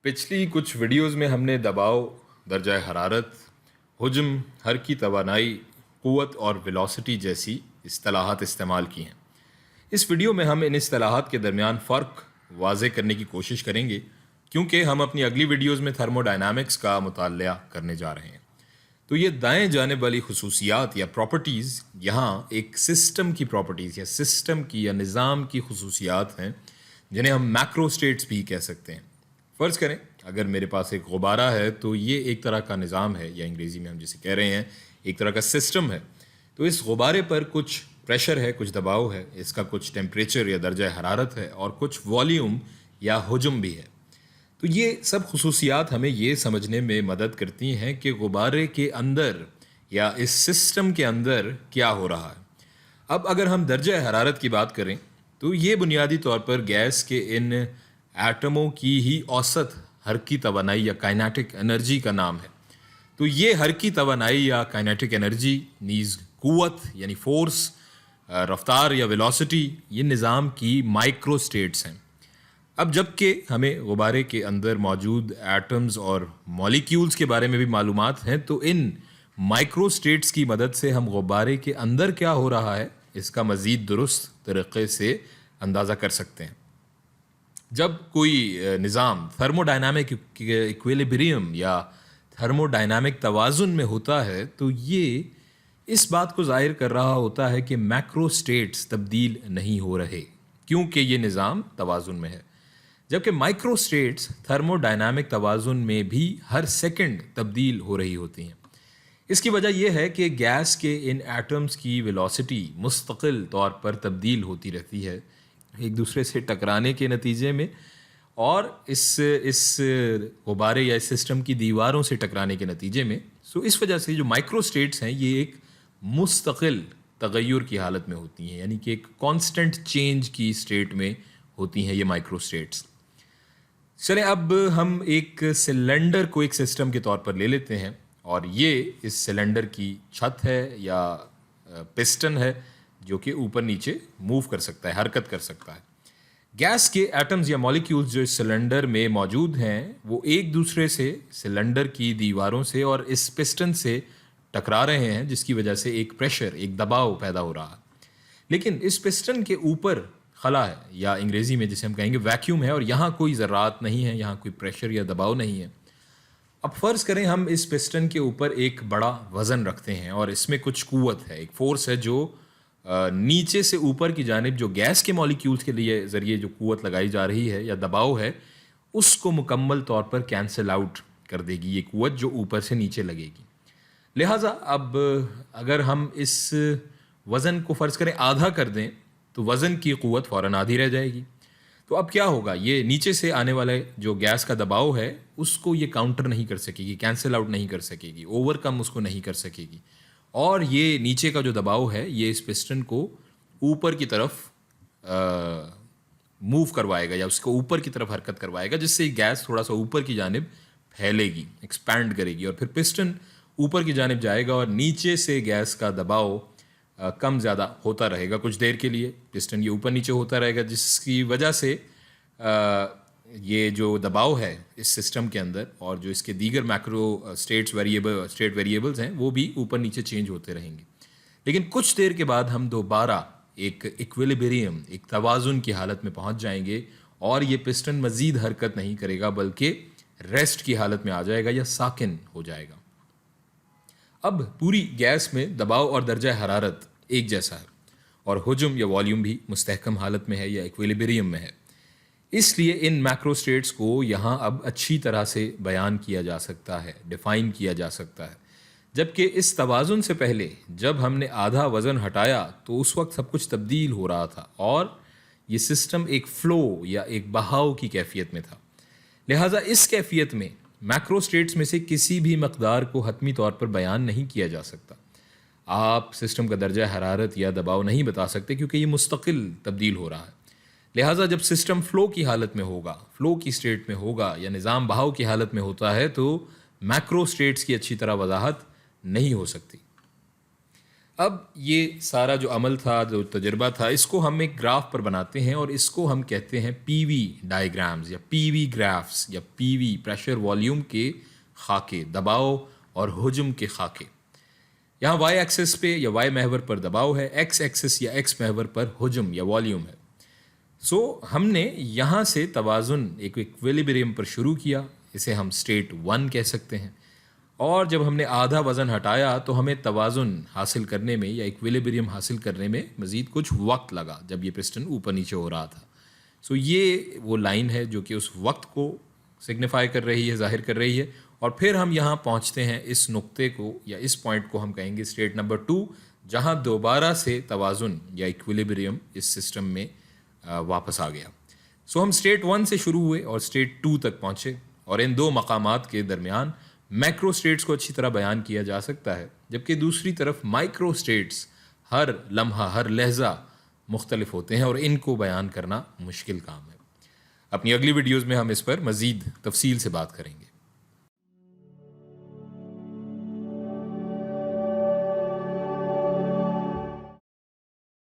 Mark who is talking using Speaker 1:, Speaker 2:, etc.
Speaker 1: पिछली कुछ वीडियोस में हमने दबाव, दर्जा हरारत, हुज्म, हर की तवानाई, क़ुव्वत और वेलोसिटी जैसी इस्तिलाहात इस्तेमाल की हैं। इस वीडियो में हम इन इस्तिलाहात के दरमियान फ़र्क वाज़े करने की कोशिश करेंगे, क्योंकि हम अपनी अगली वीडियोस में थर्मोडायनामिक्स का मुताला करने जा रहे हैं। तो ये दाएं जानिब वाली खसूसियात या प्रॉपर्टीज़ यहाँ एक सिस्टम की प्रॉपर्टीज़ या सिस्टम की या निज़ाम की खसूसियात हैं, जिन्हें हम मैक्रो स्टेट्स भी कह सकते हैं। फ़र्ज़ करें अगर मेरे पास एक गुब्बारा है तो ये एक तरह का निज़ाम है, या अंग्रेज़ी में हम जिसे कह रहे हैं एक तरह का सिस्टम है। तो इस गुब्बारे पर कुछ प्रेशर है, कुछ दबाव है, इसका कुछ टेम्परेचर या दर्जा हरारत है और कुछ वॉल्यूम या हुज्म भी है। तो ये सब खसूसियात हमें ये समझने में मदद करती हैं कि गुब्बारे के अंदर या इस सिस्टम के अंदर क्या हो रहा है। अब अगर हम दर्जा हरारत की बात करें तो ये बुनियादी तौर पर गैस के इन एटमों की ही औसत हरकी तवानाई या काइनेटिक एनर्जी का नाम है। तो ये हरकी तवानाई या काइनेटिक एनर्जी नीज़ क़ुव्वत यानी फोर्स, रफ्तार या वेलोसिटी, ये निज़ाम की माइक्रो स्टेट्स हैं। अब जबकि हमें गुब्बारे के अंदर मौजूद एटम्स और मॉलिक्यूल्स के बारे में भी मालूमात हैं, तो इन माइक्रो स्टेट्स की मदद से हम गुब्बारे के अंदर क्या हो रहा है इसका मज़ीद दुरुस्त तरीक़े से अंदाज़ा कर सकते हैं। जब कोई निज़ाम थर्मोडायनामिक इक्विलिब्रियम या थर्मोडायनामिक तवाज़ुन में होता है, तो ये इस बात को ज़ाहिर कर रहा होता है कि मैक्रो स्टेट्स तब्दील नहीं हो रहे, क्योंकि ये निज़ाम तवाज़ुन में है। जबकि माइक्रो स्टेट्स थर्मोडायनामिक तवाज़ुन में भी हर सेकंड तब्दील हो रही होती हैं। इसकी वजह यह है कि गैस के इन एटम्स की वेलोसिटी मुस्तकिल तौर पर तब्दील होती रहती है एक दूसरे से टकराने के नतीजे में, और इस गुब्बारे या इस सिस्टम की दीवारों से टकराने के नतीजे में। सो इस वजह से जो माइक्रो स्टेट्स हैं ये एक मुस्तकिल तगय्युर की हालत में होती हैं, यानी कि एक कांस्टेंट चेंज की स्टेट में होती हैं ये माइक्रो स्टेट्स। चलें अब हम एक सिलेंडर को एक सिस्टम के तौर पर ले लेते हैं, और ये इस सिलेंडर की छत है या पिस्टन है जो कि ऊपर नीचे मूव कर सकता है, हरकत कर सकता है। गैस के एटम्स या मॉलिक्यूल्स जो इस सिलेंडर में मौजूद हैं वो एक दूसरे से, सिलेंडर की दीवारों से और इस पिस्टन से टकरा रहे हैं, जिसकी वजह से एक प्रेशर, एक दबाव पैदा हो रहा है। लेकिन इस पिस्टन के ऊपर खला है, या अंग्रेज़ी में जिसे हम कहेंगे वैक्यूम है, और यहाँ कोई ज़रात नहीं है, यहाँ कोई प्रेशर या दबाव नहीं है। अब फ़र्ज़ करें हम इस पिस्टन के ऊपर एक बड़ा वज़न रखते हैं और इसमें कुछ क़ुव्वत है, एक फ़ोर्स है जो नीचे से ऊपर की जानिब जो गैस के मॉलिक्यूल्स के लिए ज़रिए जो क़ुव्वत लगाई जा रही है या दबाव है, उसको मुकम्मल तौर पर कैंसिल आउट कर देगी ये क़ुव्वत जो ऊपर से नीचे लगेगी। लिहाजा अब अगर हम इस वज़न को फ़र्ज़ करें आधा कर दें तो वज़न की क़ुव्वत फ़ौरन आधी रह जाएगी। तो अब क्या होगा, ये नीचे से आने वाले जो गैस का दबाव है उसको ये काउंटर नहीं कर सकेगी, कैंसिल आउट नहीं कर सकेगी, ओवरकम उसको नहीं कर सकेगी, और ये नीचे का जो दबाव है ये इस पिस्टन को ऊपर की तरफ मूव करवाएगा या उसको ऊपर की तरफ हरकत करवाएगा, जिससे गैस थोड़ा सा ऊपर की जानिब फैलेगी, एक्सपैंड करेगी, और फिर पिस्टन ऊपर की जानिब जाएगा और नीचे से गैस का दबाव कम ज़्यादा होता रहेगा कुछ देर के लिए। पिस्टन ये ऊपर नीचे होता रहेगा, जिसकी वजह से ये जो दबाव है इस सिस्टम के अंदर और जो इसके दीगर मैक्रो स्टेट वेरिएबल्स हैं वो भी ऊपर नीचे चेंज होते रहेंगे। लेकिन कुछ देर के बाद हम दोबारा एक इक्विलिब्रियम, एक तवाज़ुन की हालत में पहुंच जाएंगे, और ये पिस्टन मज़ीद हरकत नहीं करेगा बल्कि रेस्ट की हालत में आ जाएगा या साकिन हो जाएगा। अब पूरी गैस में दबाव और दर्जा हरारत एक जैसा है, और हुज्म या वॉल्यूम भी मुस्तहकम हालत में है या इक्विलिब्रियम में है। इसलिए इन मैक्रो स्टेट्स को यहाँ अब अच्छी तरह से बयान किया जा सकता है, डिफ़ाइन किया जा सकता है। जबकि इस तवाज़ुन से पहले जब हमने आधा वज़न हटाया तो उस वक्त सब कुछ तब्दील हो रहा था और ये सिस्टम एक फ़्लो या एक बहाव की कैफियत में था। लिहाजा इस कैफियत में मैक्रो स्टेट्स में से किसी भी मकदार को हतमी तौर पर बयान नहीं किया जा सकता। आप सिस्टम का दर्जा हरारत या दबाव नहीं बता सकते क्योंकि ये मुस्तकिल तब्दील हो रहा है। लिहाजा जब सिस्टम फ़्लो की हालत में होगा, फ़्लो की स्टेट में होगा या निज़ाम बहाव की हालत में होता है, तो मैक्रो स्टेट्स की अच्छी तरह वजाहत नहीं हो सकती। اب یہ سارا جو عمل تھا، جو تجربہ تھا، اس کو ہم ایک گراف پر بناتے ہیں اور اس کو ہم کہتے ہیں پی وی ڈائیگرامز یا پی وی گرافس یا پی وی پریشر والیوم کے خاکے، دباؤ اور حجم کے خاکے. یہاں وائی ایکسس پہ یا وائی محور پر دباؤ ہے، ایکس ایکسس یا ایکس محور پر حجم یا والیوم ہے. سو ہم نے یہاں سے توازن ایک ایکویلیبریم پر شروع کیا، اسے ہم اسٹیٹ 1 کہہ سکتے ہیں. اور جب ہم نے آدھا وزن ہٹایا تو ہمیں توازن حاصل کرنے میں یا ایکویلیبریم حاصل کرنے میں مزید کچھ وقت لگا جب یہ پسٹن اوپر نیچے ہو رہا تھا. سو یہ وہ لائن ہے جو کہ اس وقت کو سگنیفائی کر رہی ہے، ظاہر کر رہی ہے. اور پھر ہم یہاں پہنچتے ہیں اس نقطے کو یا اس پوائنٹ کو ہم کہیں گے اسٹیٹ نمبر 2، جہاں دوبارہ سے توازن یا ایکویلیبریم اس سسٹم میں واپس آ گیا. سو ہم اسٹیٹ 1 سے شروع ہوئے اور اسٹیٹ 2 تک پہنچے، اور ان دو مقامات کے درمیان میکرو اسٹیٹس کو اچھی طرح بیان کیا جا سکتا ہے، جبکہ دوسری طرف مائکرو اسٹیٹس ہر لمحہ، ہر لحظہ مختلف ہوتے ہیں اور ان کو بیان کرنا مشکل کام ہے. اپنی اگلی ویڈیوز میں ہم اس پر مزید تفصیل سے بات کریں گے.